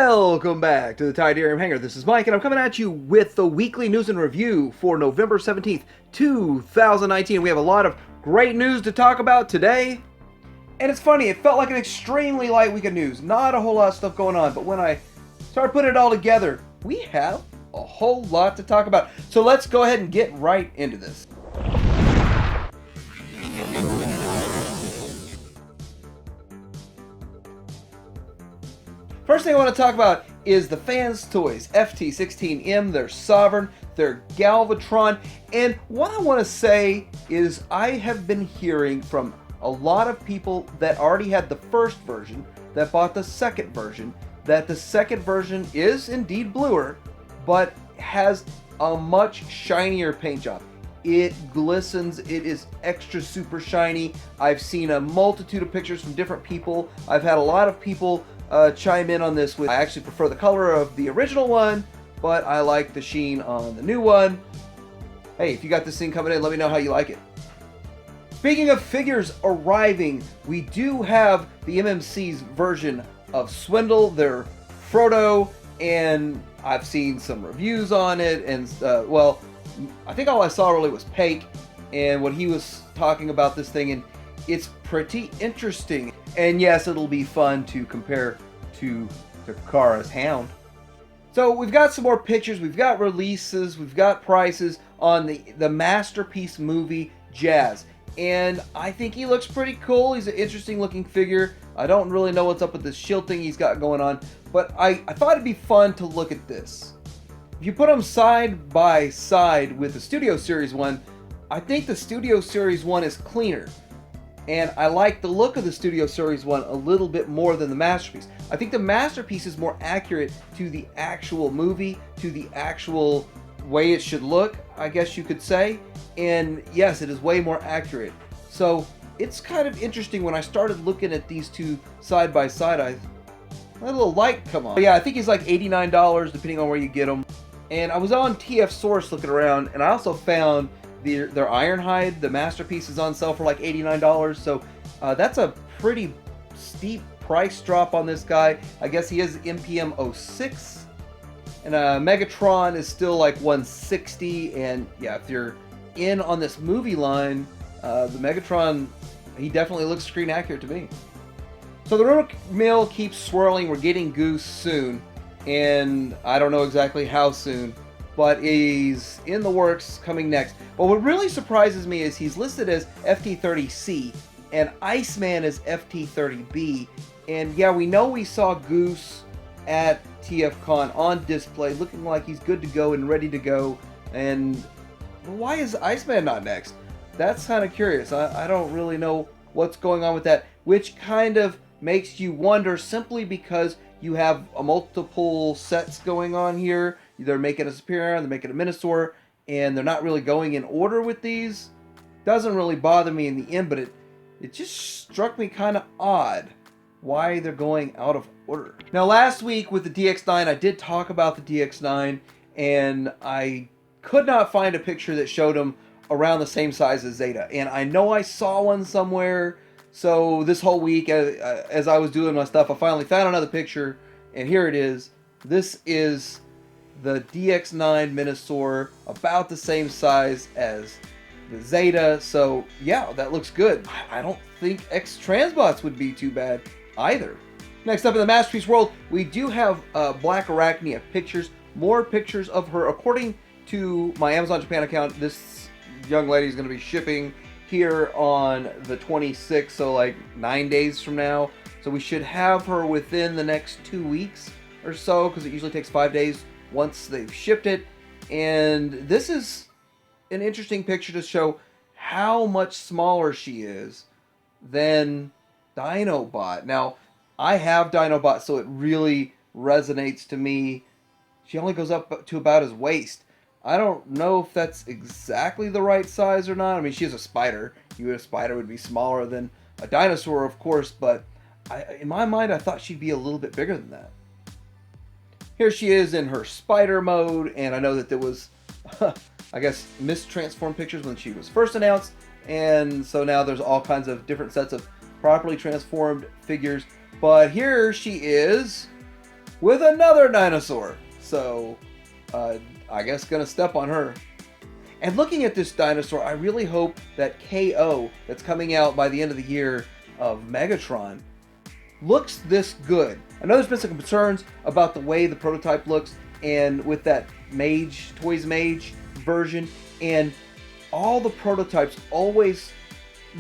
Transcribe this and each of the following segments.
Welcome back to the Tidarium Hangar. This is Mike, and I'm coming at you with the weekly news and review for November 17th, 2019. We have a lot of great news to talk about today. And it's funny, it felt like an extremely light week of news. Not a whole lot of stuff going on, but when I started putting it all together, we have a whole lot to talk about. So let's go ahead and get right into this. First thing I want to talk about is the fans' toys, FT16M, their Sovereign, their Galvatron, and what I want to say is I have been hearing from a lot of people that already had the first version, that bought the second version, that the second version is indeed bluer, but has a much shinier paint job. It glistens, it is extra super shiny. I've seen a multitude of pictures from different people. I've had a lot of people chime in on this with, I actually prefer the color of the original one, but I like the sheen on the new one. Hey, if you got this thing coming in, let me know how you like it. Speaking of figures arriving, we do have the MMC's version of Swindle, their Frodo, and I've seen some reviews on it, and well, I think all I saw really was Pake and what he was talking about this thing, and it's pretty interesting. And yes, it'll be fun to compare to Takara's Hound. So we've got some more pictures, we've got releases, we've got prices on the Masterpiece movie Jazz. And I think he looks pretty cool. He's an interesting looking figure. I don't really know what's up with this shield thing he's got going on, but I thought it'd be fun to look at this. If you put them side by side with the Studio Series one, I think the Studio Series one is cleaner. And I like the look of the Studio Series one a little bit more than the Masterpiece. I think the Masterpiece is more accurate to the actual movie, to the actual way it should look, I guess you could say. And yes, it is way more accurate. So it's kind of interesting when I started looking at these two side by side, I had a little light come on. But yeah, I think he's like $89 depending on where you get them. And I was on TF Source looking around, and I also found their Ironhide, the Masterpiece, is on sale for like $89. So that's a pretty steep price drop on this guy. I guess he is MPM 06. And Megatron is still like $160. And yeah, if you're in on this movie line, the Megatron, he definitely looks screen accurate to me. So the rumor mill keeps swirling. We're getting Goose soon. And I don't know exactly how soon, but he's in the works, coming next. But what really surprises me is he's listed as FT30C, and Iceman is FT30B. And yeah, we know we saw Goose at TFCon on display, looking like he's good to go and ready to go. And why is Iceman not next? That's kind of curious. I don't really know what's going on with that, which kind of makes you wonder, simply because you have multiple sets going on here. They're making a Superior, they're making a Minosaur, and they're not really going in order with these. Doesn't really bother me in the end, but it just struck me kind of odd why they're going out of order. Now last week with the DX9, I did talk about the DX9, and I could not find a picture that showed them around the same size as Zeta. And I know I saw one somewhere, so this whole week as I was doing my stuff, I finally found another picture, and here it is. This is the DX9 Minosaur, about the same size as the Zeta, so yeah, that looks good. I don't think X Transbots would be too bad either. Next up in the Masterpiece world, we do have Black Arachnia pictures, more pictures of her. According to my Amazon Japan account, this young lady is going to be shipping here on the 26th, so like 9 days from now. So we should have her within the next 2 weeks or so, because it usually takes 5 days once they've shipped it. And this is an interesting picture to show how much smaller she is than Dinobot. Now, I have Dinobot, so it really resonates to me. She only goes up to about his waist. I don't know if that's exactly the right size or not. I mean, she is a spider. A spider would be smaller than a dinosaur, of course, but in my mind, I thought she'd be a little bit bigger than that. Here she is in her spider mode, and I know that there was, I guess, mistransformed pictures when she was first announced, and so now there's all kinds of different sets of properly transformed figures. But here she is with another dinosaur. So, I guess gonna step on her. And looking at this dinosaur, I really hope that KO that's coming out by the end of the year of Megatron looks this good. I know there's been some concerns about the way the prototype looks, and with that Toys Mage version, and all the prototypes always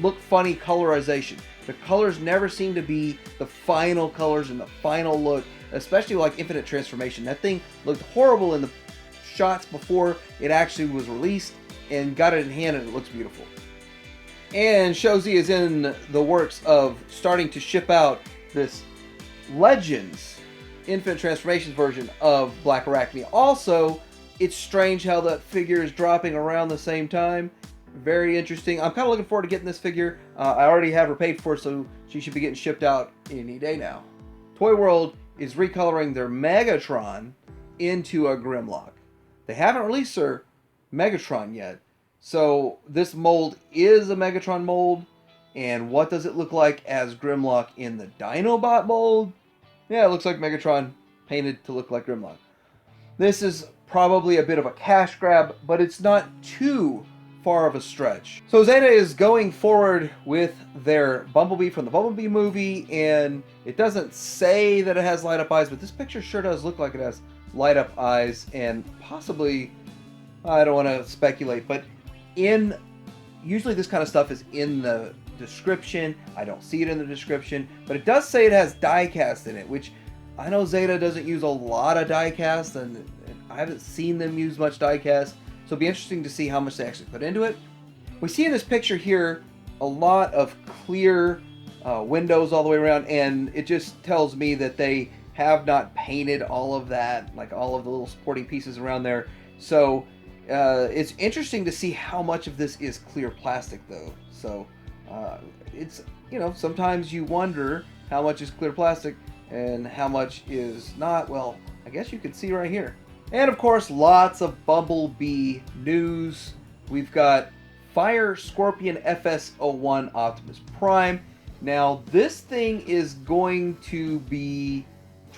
look funny colorization. The colors never seem to be the final colors and the final look, especially like Infinite Transformation. That thing looked horrible in the shots before it actually was released, and got it in hand and it looks beautiful. And Shozi is in the works of starting to ship out this Legends Infinite Transformations version of Black Arachne. Also, it's strange how that figure is dropping around the same time. Very interesting. I'm kind of looking forward to getting this figure. I already have her paid for, so she should be getting shipped out any day now. Toy World is recoloring their Megatron into a Grimlock. They haven't released their Megatron yet. So this mold is a Megatron mold. And what does it look like as Grimlock in the Dinobot mold? Yeah, it looks like Megatron painted to look like Grimlock. This is probably a bit of a cash grab, but it's not too far of a stretch. So Zeta is going forward with their Bumblebee from the Bumblebee movie, and it doesn't say that it has light up eyes, but this picture sure does look like it has light up eyes, and possibly, I don't want to speculate, but usually this kind of stuff is in the description. I don't see it in the description, but it does say it has diecast in it, which I know Zeta doesn't use a lot of diecast, and I haven't seen them use much diecast, so it'll be interesting to see how much they actually put into it. We see in this picture here a lot of clear windows all the way around, and it just tells me that they have not painted all of that, like all of the little supporting pieces around there. So it's interesting to see how much of this is clear plastic though. So it's, you know, sometimes you wonder how much is clear plastic and how much is not. Well, I guess you can see right here. And of course, lots of Bumblebee news. We've got Fire Scorpion FS01 Optimus Prime. Now this thing is going to be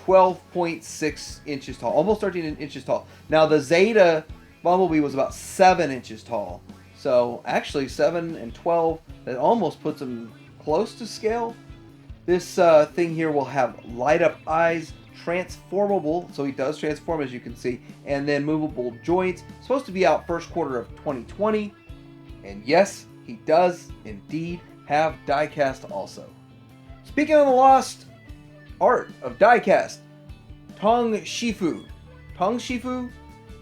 12.6 inches tall, almost 13 inches tall. Now the Zeta Bumblebee was about 7 inches tall. So actually 7 and 12, that almost puts them close to scale. This thing here will have light up eyes, transformable, so he does transform as you can see, and then movable joints. Supposed to be out first quarter of 2020. And yes, he does indeed have diecast also. Speaking of the lost art of diecast, Tong Shifu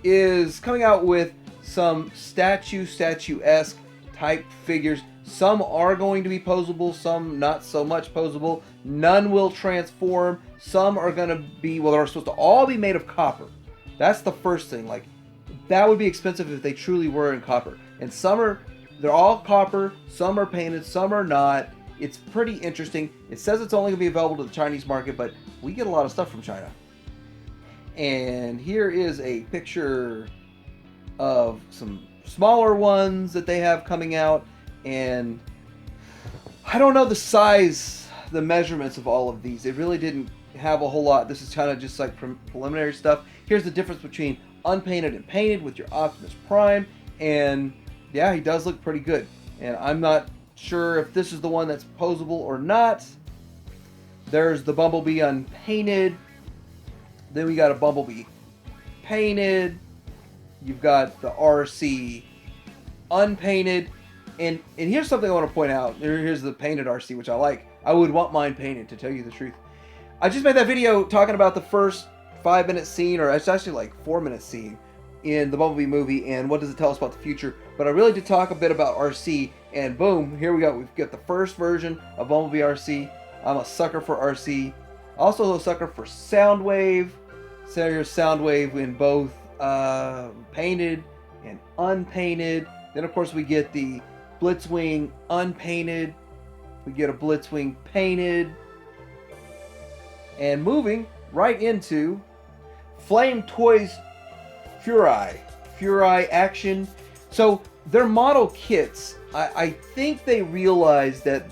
is coming out with some statuesque type figures. Some are going to be posable, some not so much posable. None will transform. Some are going to be, well, they're supposed to all be made of copper. That's the first thing. Like, that would be expensive if they truly were in copper. And they're all copper, some are painted, some are not. It's pretty interesting. It says it's only going to be available to the Chinese market, but we get a lot of stuff from China. And here is a picture of some smaller ones that they have coming out. And I don't know the size, the measurements of all of these. It really didn't have a whole lot. This is kind of just like preliminary stuff. Here's the difference between unpainted and painted with your Optimus Prime. And yeah, he does look pretty good. And I'm not sure if this is the one that's posable or not. There's the Bumblebee unpainted. Then we got a Bumblebee painted. You've got the RC unpainted. And here's something I want to point out. Here's the painted RC, which I like. I would want mine painted, to tell you the truth. I just made that video talking about the first 5-minute scene, or it's actually like 4-minute scene in the Bumblebee movie, and what does it tell us about the future. But I really did talk a bit about RC, and boom, here we go. We've got the first version of Bumblebee RC. I'm a sucker for RC. Also a sucker for Soundwave. So here's Soundwave in both painted and unpainted. Then of course we get the Blitzwing unpainted. We get a Blitzwing painted. And moving right into Flame Toys Furai Action. So their model kits, I think they realize that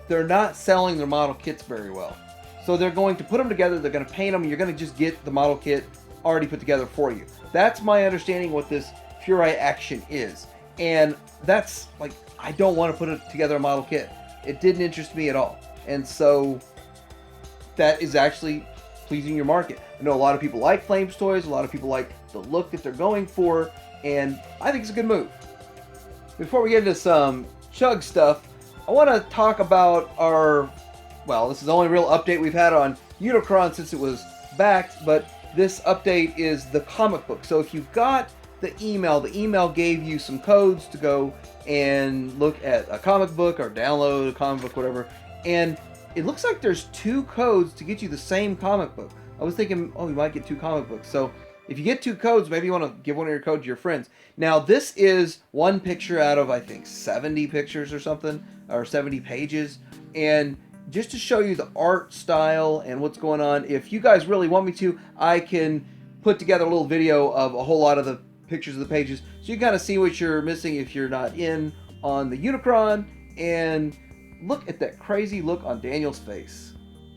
they're not selling their model kits very well. So they're going to put them together, they're going to paint them, and you're going to just get the model kit already put together for you. That's my understanding what this Furai action is. And that's, like, I don't want to put it together a model kit. It didn't interest me at all. And so that is actually pleasing your market. I know a lot of people like Flames toys, a lot of people like the look that they're going for, and I think it's a good move. Before we get into some Chug stuff, I want to talk about our, well, this is the only real update we've had on Unicron since it was backed, but this update is the comic book. So if you've got the email gave you some codes to go and look at a comic book or download a comic book, whatever, and it looks like there's 2 codes to get you the same comic book. I was thinking, oh, you might get 2 comic books. So if you get 2 codes, maybe you want to give one of your codes to your friends. Now, this is 1 picture out of, I think, 70 pictures or something, or 70 pages. And just to show you the art style and what's going on, if you guys really want me to, I can put together a little video of a whole lot of the pictures of the pages, so you kind of see what you're missing if you're not in on the Unicron. And look at that crazy look on Daniel's face.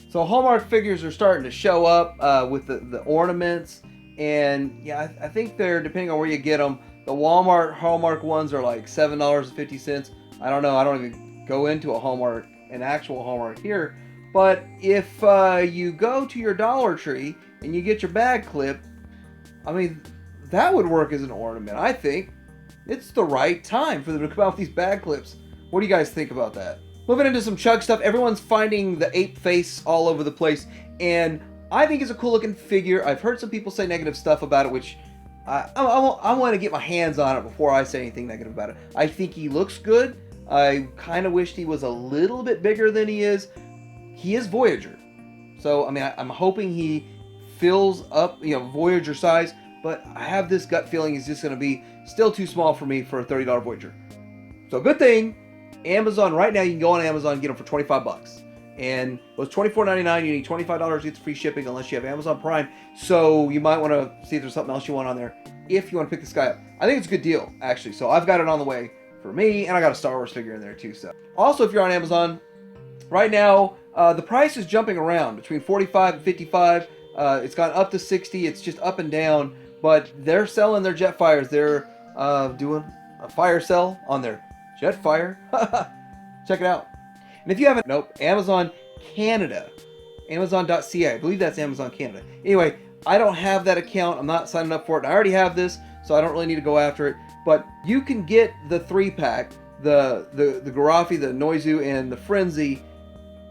So Hallmark figures are starting to show up with the ornaments, and yeah, I think they're, depending on where you get them, the Walmart Hallmark ones are like $7.50. I don't know, I don't even go into a Hallmark, an actual Hallmark here, but if you go to your Dollar Tree and you get your bag clip, I mean, that would work as an ornament. I think it's the right time for them to come out with these bag clips. What do you guys think about that? Moving into some Chug stuff, everyone's finding the ape face all over the place, and I think it's a cool looking figure. I've heard some people say negative stuff about it, which I want to get my hands on it before I say anything negative about it. I think he looks good. I kind of wished he was a little bit bigger than he is. He is Voyager, so I mean, I'm hoping he fills up, Voyager size, but I have this gut feeling he's just going to be still too small for me for a $30 Voyager. So good thing, Amazon, right now you can go on Amazon and get them for 25 bucks. And it was $24.99, you need $25 to get the free shipping unless you have Amazon Prime. So you might want to see if there's something else you want on there if you want to pick this guy up. I think it's a good deal, actually. So I've got it on the way for me, and I got a Star Wars figure in there too. So also, if you're on Amazon, right now, the price is jumping around between 45 and 55. It's gone up to 60. It's just up and down. But they're selling their Jetfires. They're doing a fire sale on their Jetfire. Check it out. And if you haven't, Amazon Canada. Amazon.ca. I believe that's Amazon Canada. Anyway, I don't have that account. I'm not signing up for it. I already have this, so I don't really need to go after it. But you can get the 3-pack, the Garafi, the Noizu, and the Frenzy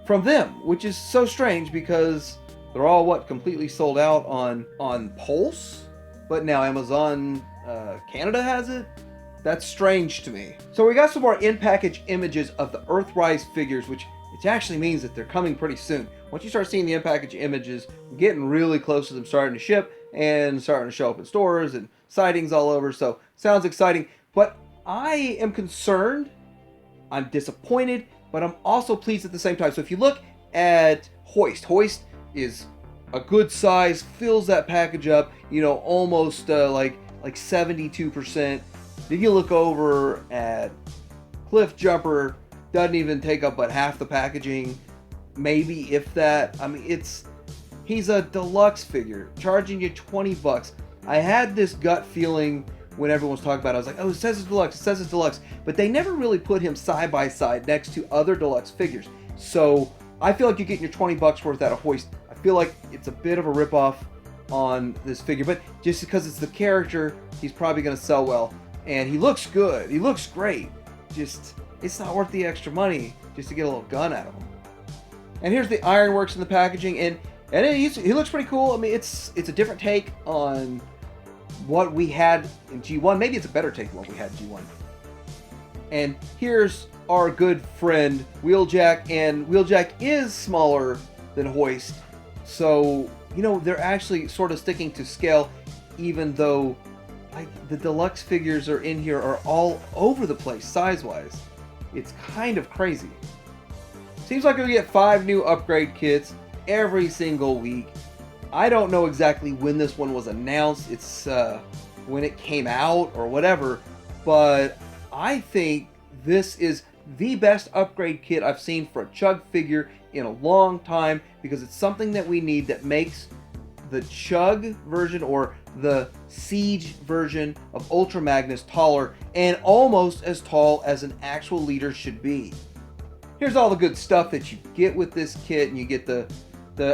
from them, which is so strange because they're all, completely sold out on Pulse? But now Amazon Canada has it? That's strange to me. So we got some more in-package images of the Earthrise figures, which actually means that they're coming pretty soon. Once you start seeing the in-package images, we're getting really close to them starting to ship and starting to show up in stores and sightings all over. So sounds exciting. But I am concerned, I'm disappointed, but I'm also pleased at the same time. So if you look at Hoist is a good size, fills that package up, almost like 72%. Then you look over at Cliff Jumper, doesn't even take up but half the packaging, maybe if that. I mean, he's a deluxe figure, charging you 20 bucks. I had this gut feeling when everyone was talking about it. I was like, oh, it says it's deluxe, but they never really put him side by side next to other deluxe figures. So I feel like you're getting your 20 bucks worth out of Hoist. I feel like it's a bit of a ripoff on this figure, but just because it's the character, he's probably going to sell well. And he looks good. He looks great. Just, it's not worth the extra money just to get a little gun out of him. And here's the Ironworks in the packaging, and he looks pretty cool. I mean, it's a different take on what we had in G1. Maybe it's a better take than what we had in G1. And here's our good friend Wheeljack, and Wheeljack is smaller than Hoist. So, they're actually sort of sticking to scale, even though the deluxe figures are in here are all over the place size-wise. It's kind of crazy. Seems like we'll get 5 new upgrade kits every single week. I don't know exactly when this one was announced. It's when it came out or whatever, but I think this is the best upgrade kit I've seen for a Chug figure in a long time because it's something that we need that makes the Chug version or the Siege version of Ultra Magnus taller and almost as tall as an actual leader should be. Here's all the good stuff that you get with this kit, and you get the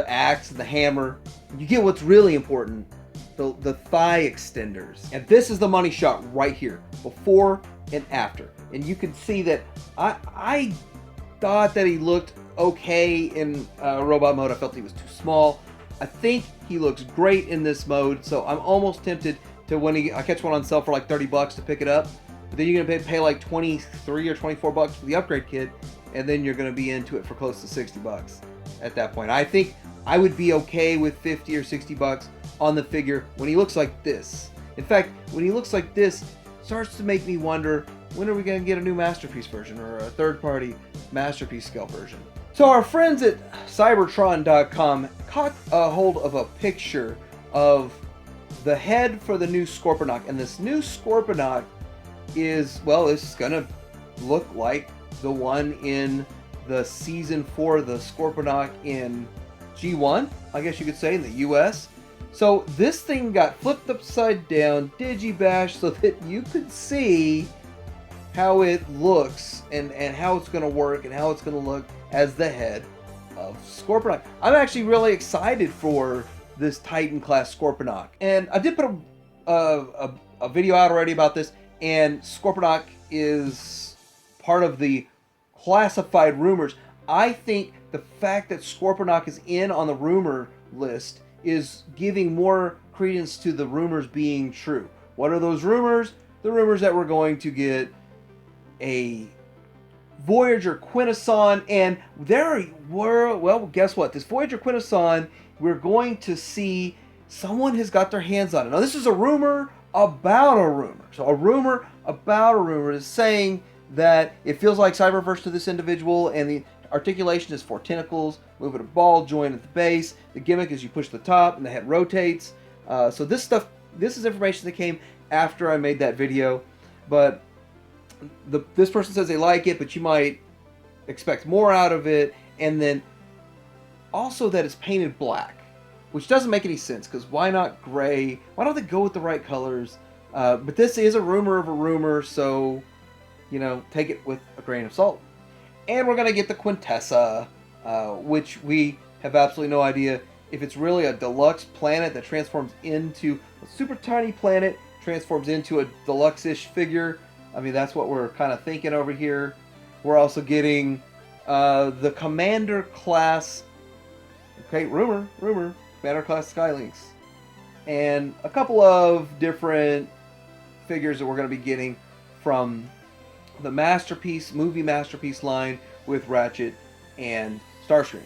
axe and the hammer. You get what's really important, the thigh extenders. And this is the money shot right here, before and after. And you can see that I thought that he looked okay in robot mode. I felt he was too small. I think he looks great in this mode, so I'm almost tempted to, when I catch one on sale for like $30 to pick it up. But then you're gonna pay like 23 or 24 bucks for the upgrade kit, and then you're gonna be into it for close to 60 bucks at that point. I think I would be okay with 50 or 60 bucks on the figure when he looks like this. In fact, when he looks like this, it starts to make me wonder, when are we gonna get a new Masterpiece version or a third-party Masterpiece scale version? So our friends at Cybertron.com caught a hold of a picture of the head for the new Scorponok, and this new Scorponok is, well, it's gonna look like the one in the season 4, the Scorponok in G1, I guess you could say, in the US. So this thing got flipped upside down, digibashed, so that you could see how it looks and how it's going to work and how it's going to look as the head of Scorponok. I'm actually really excited for this Titan class Scorponok, and I did put a video out already about this, and Scorponok is part of the classified rumors. I think the fact that Scorponok is in on the rumor list is giving more credence to the rumors being true. What are those rumors? The rumors that we're going to get a Voyager Quintesson, and there were, well, guess what? This Voyager Quintesson, we're going to see someone has got their hands on it. Now, this is a rumor about a rumor. So a rumor about a rumor is saying that it feels like Cyberverse to this individual, and the articulation is 4 tentacles, moving a ball joint at the base. The gimmick is you push the top and the head rotates. So this is information that came after I made that video, but this person says they like it, but you might expect more out of it. And then also that it's painted black, which doesn't make any sense, because why not gray? Why don't they go with the right colors? But this is a rumor of a rumor, so, you know, take it with a grain of salt. And we're going to get the Quintessa, which we have absolutely no idea if it's really a deluxe planet that transforms into a super tiny planet, transforms into a deluxe-ish figure. I mean, that's what we're kind of thinking over here. We're also getting the Commander class, okay, rumor, Commander class Skylynx. And a couple of different figures that we're going to be getting from the movie Masterpiece line with Ratchet and Starscream.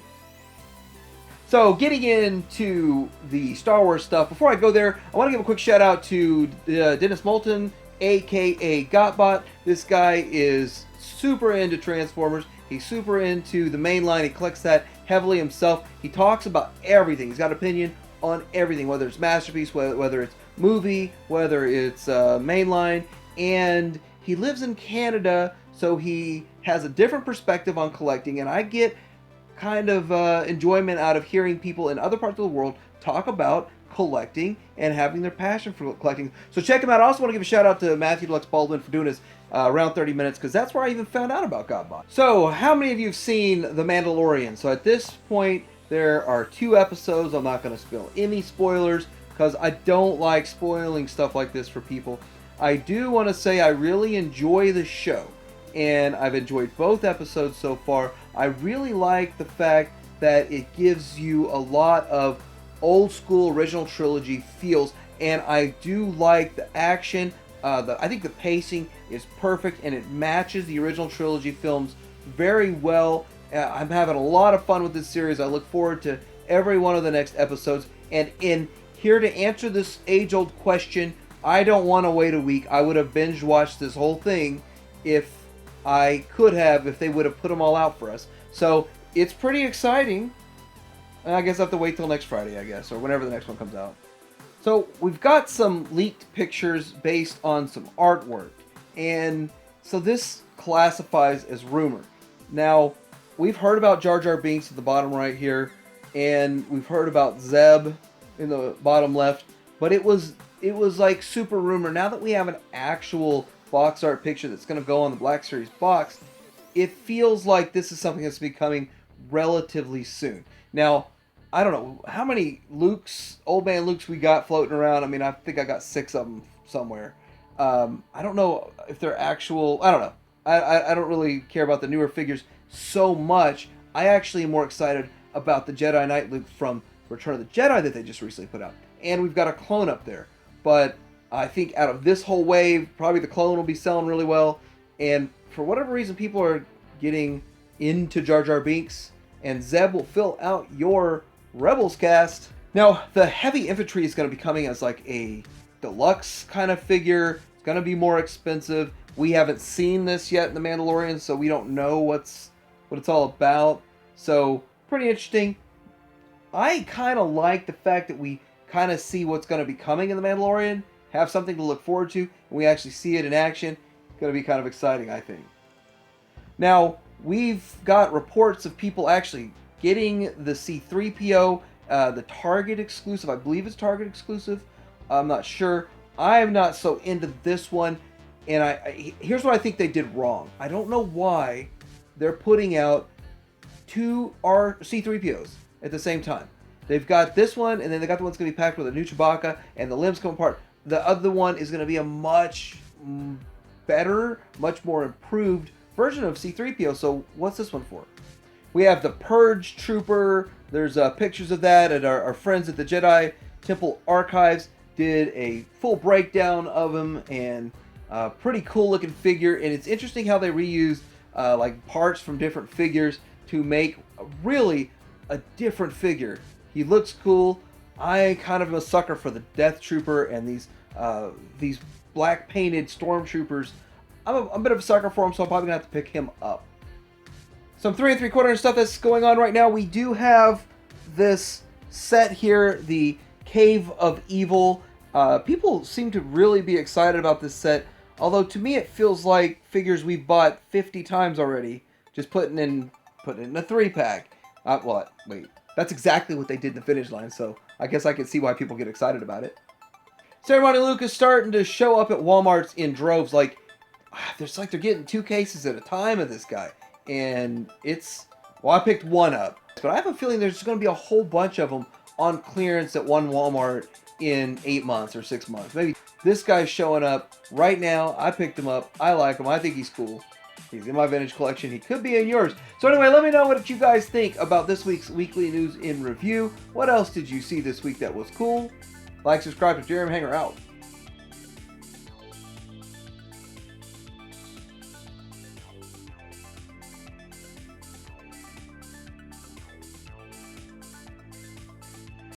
So, getting into the Star Wars stuff, before I go there, I want to give a quick shout out to Dennis Moulton, aka Gotbot. This guy is super into Transformers. He's super into the mainline. He collects that heavily himself. He talks about everything. He's got an opinion on everything, whether it's Masterpiece, whether it's movie, whether it's mainline. And he lives in Canada, so he has a different perspective on collecting. And I get kind of enjoyment out of hearing people in other parts of the world talk about collecting and having their passion for collecting. So check him out. I also want to give a shout out to Matthew Deluxe Baldwin for doing this around 30 minutes, because that's where I even found out about Godbot. So how many of you have seen The Mandalorian? So at this point, there are 2 episodes. I'm not going to spill any spoilers, because I don't like spoiling stuff like this for people. I do want to say I really enjoy the show, and I've enjoyed both episodes so far. I really like the fact that it gives you a lot of old school original trilogy feels, and I do like the action. I think the pacing is perfect, and it matches the original trilogy films very well. I'm having a lot of fun with this series. I look forward to every one of the next episodes. And in here to answer this age-old question, I don't want to wait a week. I would have binge-watched this whole thing if I could have, if they would have put them all out for us. So it's pretty exciting. I guess I have to wait till next Friday, I guess, or whenever the next one comes out. So we've got some leaked pictures based on some artwork, and so this classifies as rumor. Now, we've heard about Jar Jar Binks at the bottom right here, and we've heard about Zeb in the bottom left, but it was like super rumor. Now that we have an actual box art picture that's going to go on the Black Series box, it feels like this is something that's becoming relatively soon. Now, I don't know how many Lukes, old man Lukes we got floating around. I mean, I think I got 6 of them somewhere. I don't know if they're actual. I don't know. I don't really care about the newer figures so much. I actually am more excited about the Jedi Knight Luke from Return of the Jedi that they just recently put out. And we've got a clone up there. But I think out of this whole wave, probably the clone will be selling really well. And for whatever reason, people are getting into Jar Jar Binks, and Zeb will fill out your Rebels cast. Now, the heavy infantry is going to be coming as like a deluxe kind of figure. It's going to be more expensive. We haven't seen this yet in The Mandalorian, so we don't know what it's all about. So, pretty interesting. I kind of like the fact that we kind of see what's going to be coming in The Mandalorian, have something to look forward to, and we actually see it in action. It's going to be kind of exciting, I think. Now, we've got reports of people actually getting the C-3PO, the Target exclusive. I believe it's Target exclusive. I'm not sure. I'm not so into this one. And here's what I think they did wrong. I don't know why they're putting out 2 C-3POs at the same time. They've got this one, and then they got the one that's going to be packed with a new Chewbacca, and the limbs come apart. The other one is going to be a much better, much more improved version of C-3PO. So what's this one for? We have the Purge Trooper. There's pictures of that, and our friends at the Jedi Temple Archives did a full breakdown of him, and pretty cool looking figure. And it's interesting how they reuse like parts from different figures to make really a different figure. He looks cool. I kind of am a sucker for the Death Trooper and these black painted stormtroopers. I'm a bit of a sucker for him, so I'm probably gonna have to pick him up. Some 3 3/4 stuff that's going on right now. We do have this set here, the Cave of Evil. People seem to really be excited about this set. Although to me it feels like figures we've bought 50 times already, just putting it in a 3-pack. Wait, that's exactly what they did in the finish line, so I guess I can see why people get excited about it. Ceremony Luke is starting to show up at Walmarts in droves. Like, they're getting 2 cases at a time of this guy. And I picked one up. But I have a feeling there's going to be a whole bunch of them on clearance at one Walmart in 8 months or 6 months. Maybe this guy's showing up right now. I picked him up. I like him. I think he's cool. He's in my vintage collection. He could be in yours. So anyway, let me know what you guys think about this week's Weekly News in Review. What else did you see this week that was cool? Like, subscribe to Jeremy Hanger out.